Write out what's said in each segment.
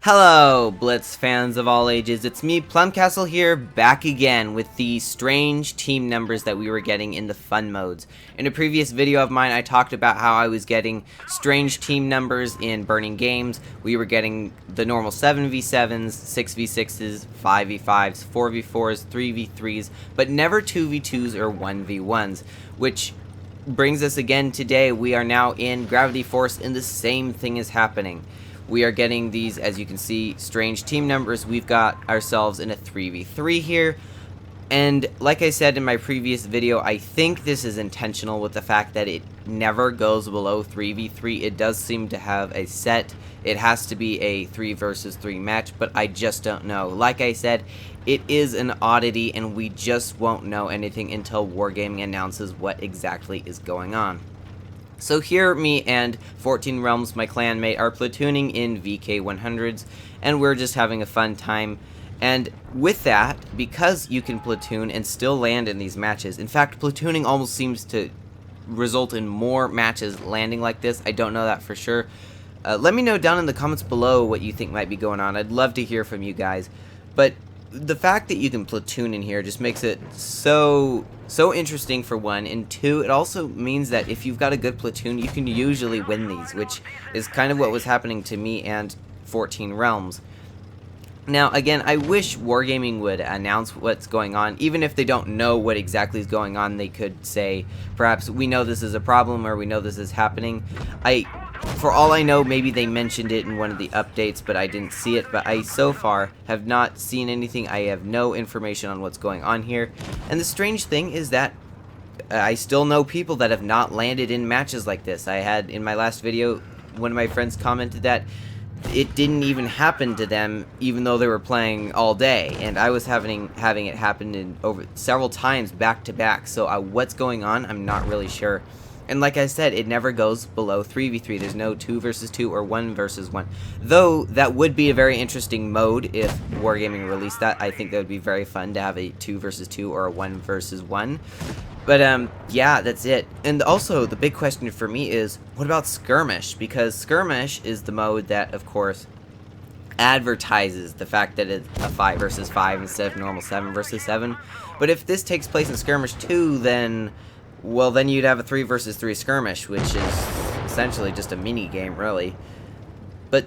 Hello, Blitz fans of all ages. It's me, Plumcastle here, back again with the strange team numbers that we were getting in the fun modes. In a previous video of mine, I talked about how I was getting strange team numbers in Burning Games. We were getting the normal 7v7s, 6v6s, 5v5s, 4v4s, 3v3s, but never 2v2s or 1v1s, which brings us again today. We are now in Gravity Force and the same thing is happening. We are getting these, as you can see, strange team numbers. We've got ourselves in a 3v3 here. And like I said in my previous video, I think this is intentional with the fact that it never goes below 3v3. It does seem to have a set. It has to be a 3 versus 3 match, but I just don't know. Like I said, it is an oddity and we just won't know anything until Wargaming announces what exactly is going on. So here, me and 14 Realms, my clanmate, are platooning in VK100s, and we're just having a fun time. And with that, because you can platoon and still land in these matches, in fact, platooning almost seems to result in more matches landing like this. I don't know that for sure. Let me know down in the comments below what you think might be going on. I'd love to hear from you guys. But the fact that you can platoon in here just makes it so interesting for one, and two, it also means that if you've got a good platoon, you can usually win these, which is kind of what was happening to me and 14 Realms. Now, again, I wish Wargaming would announce what's going on. Even if they don't know what exactly is going on, they could say, perhaps, we know this is a problem, or we know this is happening. For all I know, maybe they mentioned it in one of the updates, but I didn't see it. But I, so far, have not seen anything. I have no information on what's going on here. And the strange thing is that I still know people that have not landed in matches like this. I had, in my last video, one of my friends commented that it didn't even happen to them, even though they were playing all day. And I was having it happen over several times back to back. So what's going on? I'm not really sure. And like I said, it never goes below 3v3. There's no 2 versus 2 or 1 versus 1. Though, that would be a very interesting mode if Wargaming released that. I think that would be very fun to have a 2 versus 2 or a 1 versus 1. But, yeah, that's it. And also, the big question for me is, what about Skirmish? Because Skirmish is the mode that, of course, advertises the fact that it's a 5 versus 5 instead of normal 7 versus 7. But if this takes place in Skirmish 2, then, well, then you'd have a 3 versus 3 skirmish, which is essentially just a mini game, really. But,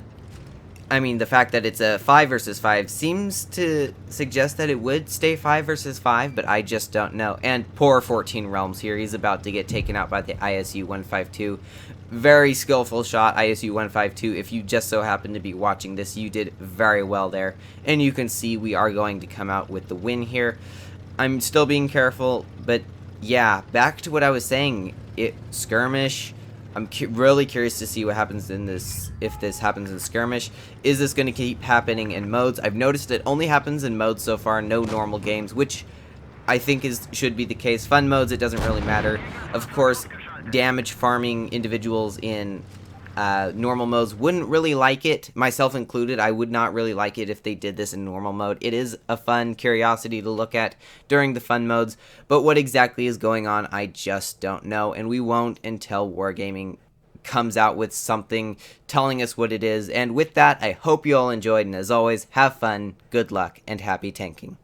I mean, the fact that it's a 5 versus 5 seems to suggest that it would stay 5 versus 5, but I just don't know. And poor 14 Realms here, he's about to get taken out by the ISU 152. Very skillful shot, ISU 152. If you just so happen to be watching this, you did very well there. And you can see we are going to come out with the win here. I'm still being careful, but yeah, back to what I was saying. Skirmish, I'm really curious to see what happens in this, if this happens in Skirmish. Is this going to keep happening in modes? I've noticed it only happens in modes so far, no normal games, which I think should be the case. Fun modes, it doesn't really matter. Of course, damage farming individuals in normal modes wouldn't really like it, myself included. I would not really like it if they did this in normal mode. It is a fun curiosity to look at during the fun modes, but what exactly is going on, I just don't know, and we won't until Wargaming comes out with something telling us what it is. And with that, I hope you all enjoyed, and as always, have fun, good luck, and happy tanking.